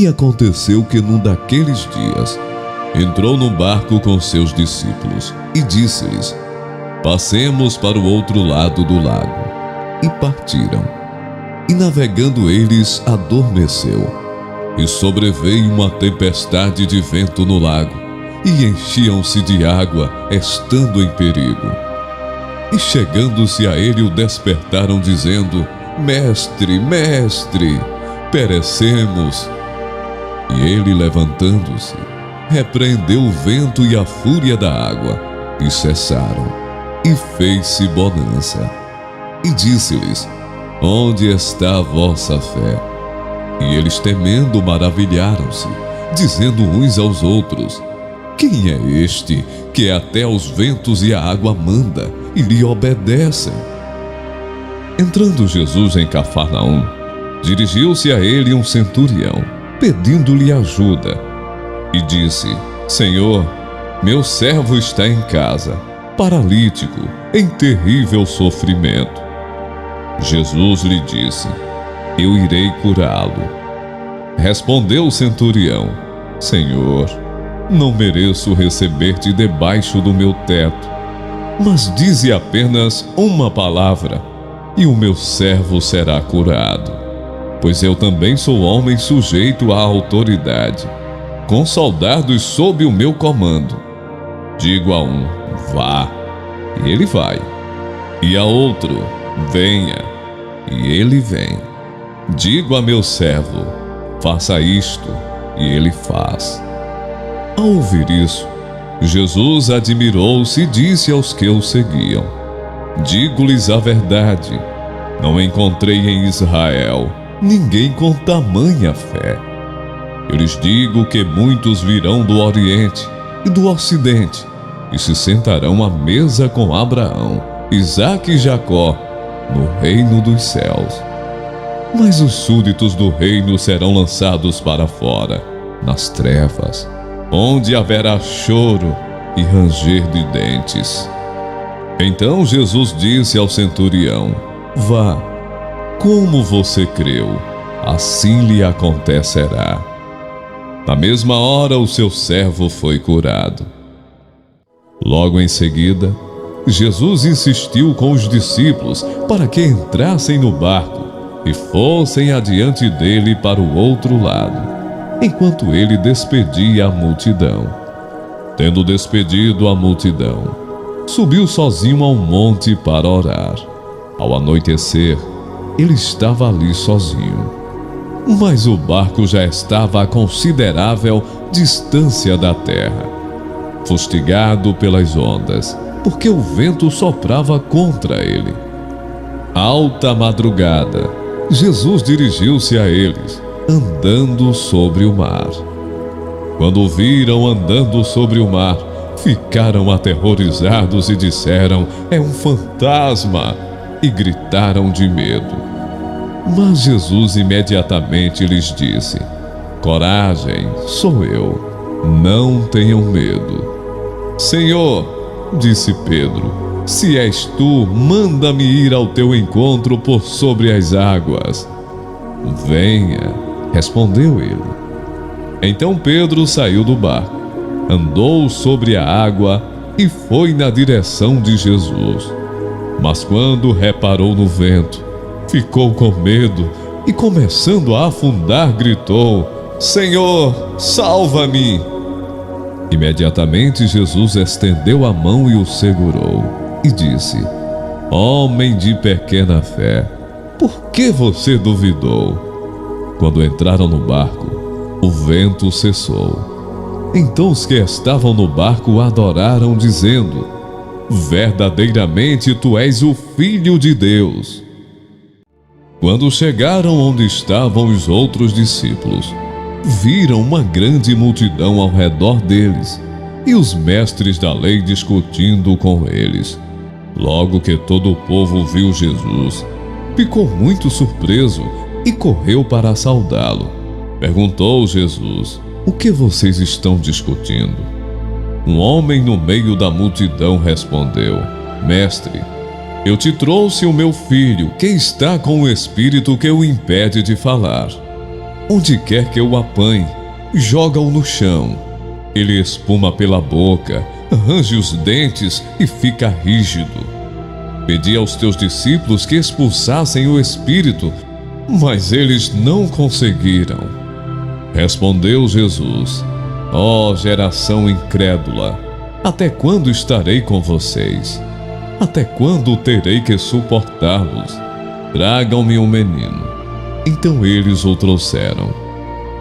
E aconteceu que num daqueles dias, entrou num barco com seus discípulos e disse-lhes: passemos para o outro lado do lago. E partiram. E navegando eles, adormeceu. E sobreveio uma tempestade de vento no lago, e enchiam-se de água, estando em perigo. E chegando-se a ele, o despertaram, dizendo: Mestre, mestre, perecemos. E ele, levantando-se, repreendeu o vento e a fúria da água, e cessaram, e fez-se bonança. E disse-lhes: onde está a vossa fé? E eles, temendo, maravilharam-se, dizendo uns aos outros: quem é este que até os ventos e a água manda, e lhe obedecem? Entrando Jesus em Cafarnaum, dirigiu-se a ele um centurião, pedindo-lhe ajuda, e disse: Senhor, meu servo está em casa, paralítico, em terrível sofrimento. Jesus lhe disse: eu irei curá-lo. Respondeu o centurião: Senhor, não mereço receber-te debaixo do meu teto, mas dize apenas uma palavra, e o meu servo será curado. Pois eu também sou homem sujeito à autoridade, com soldados sob o meu comando. Digo a um: vá, e ele vai, e a outro: venha, e ele vem. Digo a meu servo: faça isto, e ele faz. Ao ouvir isso, Jesus admirou-se e disse aos que o seguiam: digo-lhes a verdade, não encontrei em Israel ninguém com tamanha fé. Eu lhes digo que muitos virão do Oriente e do Ocidente, e se sentarão à mesa com Abraão, Isaque e Jacó, no reino dos céus. Mas os súditos do reino serão lançados para fora, nas trevas, onde haverá choro e ranger de dentes. Então Jesus disse ao centurião: vá, como você creu, assim lhe acontecerá. Na mesma hora o seu servo foi curado. Logo em seguida, Jesus insistiu com os discípulos para que entrassem no barco e fossem adiante dele para o outro lado, enquanto ele despedia a multidão. Tendo despedido a multidão, subiu sozinho ao monte para orar. Ao anoitecer, ele estava ali sozinho, mas o barco já estava a considerável distância da terra, fustigado pelas ondas, porque o vento soprava contra ele. Alta madrugada, Jesus dirigiu-se a eles, andando sobre o mar. Quando o viram andando sobre o mar, ficaram aterrorizados e disseram: é um fantasma, e gritaram de medo. Mas Jesus imediatamente lhes disse: coragem, sou eu, não tenham medo. Senhor, disse Pedro, se és tu, manda-me ir ao teu encontro por sobre as águas. Venha, respondeu ele. Então Pedro saiu do barco, andou sobre a água e foi na direção de Jesus. Mas quando reparou no vento, ficou com medo e, começando a afundar, gritou: Senhor, salva-me! Imediatamente Jesus estendeu a mão e o segurou e disse: homem de pequena fé, por que você duvidou? Quando entraram no barco, o vento cessou. Então os que estavam no barco adoraram, dizendo: verdadeiramente tu és o Filho de Deus. Quando chegaram onde estavam os outros discípulos, viram uma grande multidão ao redor deles e os mestres da lei discutindo com eles. Logo que todo o povo viu Jesus, ficou muito surpreso e correu para saudá-lo. Perguntou Jesus: o que vocês estão discutindo? Um homem no meio da multidão respondeu: mestre, eu te trouxe o meu filho, que está com o espírito que o impede de falar. Onde quer que eu o apanhe, joga-o no chão. Ele espuma pela boca, range os dentes e fica rígido. Pedi aos teus discípulos que expulsassem o espírito, mas eles não conseguiram. Respondeu Jesus: ó geração incrédula, até quando estarei com vocês? Até quando terei que suportá-los? Tragam-me um menino. Então eles o trouxeram.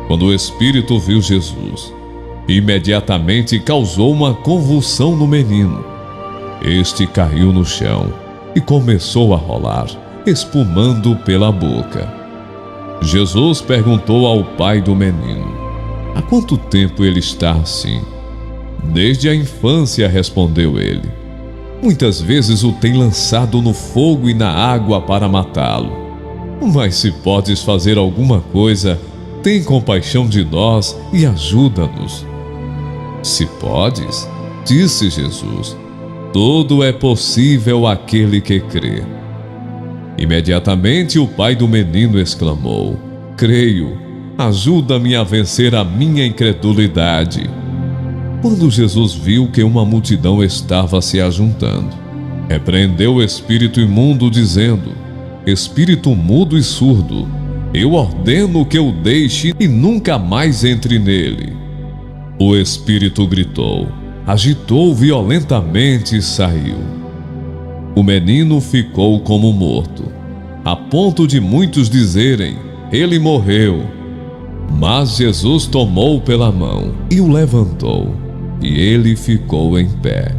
Quando o espírito viu Jesus, imediatamente causou uma convulsão no menino. Este caiu no chão e começou a rolar, espumando pela boca. Jesus perguntou ao pai do menino: há quanto tempo ele está assim? Desde a infância, respondeu ele. Muitas vezes o tem lançado no fogo e na água para matá-lo. Mas se podes fazer alguma coisa, tem compaixão de nós e ajuda-nos. Se podes, disse Jesus, tudo é possível àquele que crê. Imediatamente o pai do menino exclamou: creio, ajuda-me a vencer a minha incredulidade. Quando Jesus viu que uma multidão estava se ajuntando, repreendeu o espírito imundo, dizendo: espírito mudo e surdo, eu ordeno que o deixe e nunca mais entre nele. O espírito gritou, agitou violentamente e saiu. O menino ficou como morto, a ponto de muitos dizerem: ele morreu. Mas Jesus tomou pela mão e o levantou, e ele ficou em pé.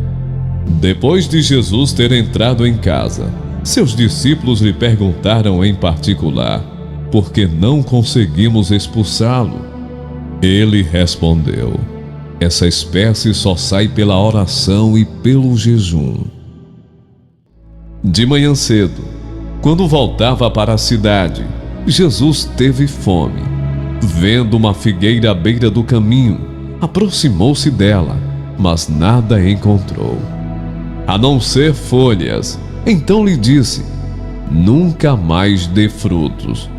Depois de Jesus ter entrado em casa, seus discípulos lhe perguntaram em particular: por que não conseguimos expulsá-lo? Ele respondeu: essa espécie só sai pela oração e pelo jejum. De manhã cedo, quando voltava para a cidade, Jesus teve fome. Vendo uma figueira à beira do caminho, aproximou-se dela, mas nada encontrou, a não ser folhas. Então lhe disse: nunca mais dê frutos.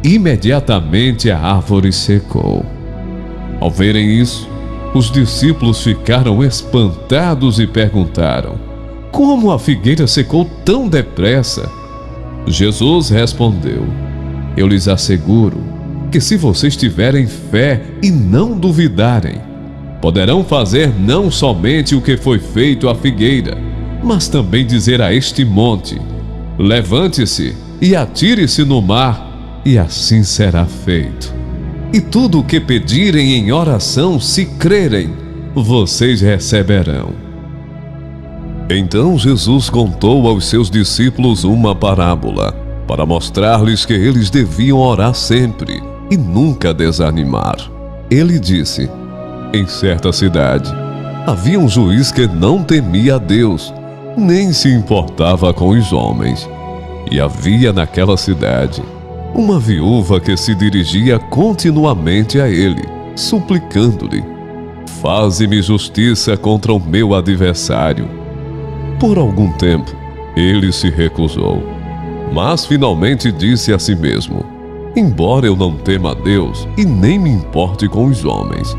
Imediatamente a árvore secou. Ao verem isso, os discípulos ficaram espantados e perguntaram: como a figueira secou tão depressa? Jesus respondeu: eu lhes asseguro que se vocês tiverem fé e não duvidarem, poderão fazer não somente o que foi feito à figueira, mas também dizer a este monte: levante-se e atire-se no mar, e assim será feito. E tudo o que pedirem em oração, se crerem, vocês receberão. Então Jesus contou aos seus discípulos uma parábola, para mostrar-lhes que eles deviam orar sempre e nunca desanimar. Ele disse: em certa cidade havia um juiz que não temia a Deus, nem se importava com os homens. E havia naquela cidade uma viúva que se dirigia continuamente a ele, suplicando-lhe: faze-me justiça contra o meu adversário. Por algum tempo, ele se recusou, mas finalmente disse a si mesmo: embora eu não tema a Deus e nem me importe com os homens,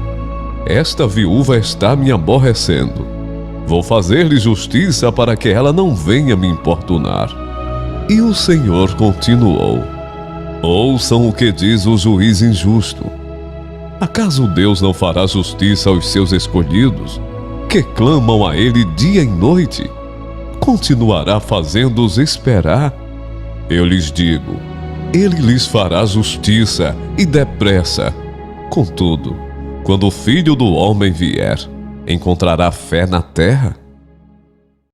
esta viúva está me aborrecendo. Vou fazer-lhe justiça para que ela não venha me importunar. E o Senhor continuou: ouçam o que diz o juiz injusto. Acaso Deus não fará justiça aos seus escolhidos, que clamam a Ele dia e noite? Continuará fazendo-os esperar? Eu lhes digo, Ele lhes fará justiça e depressa. Contudo, quando o Filho do Homem vier, encontrará fé na terra?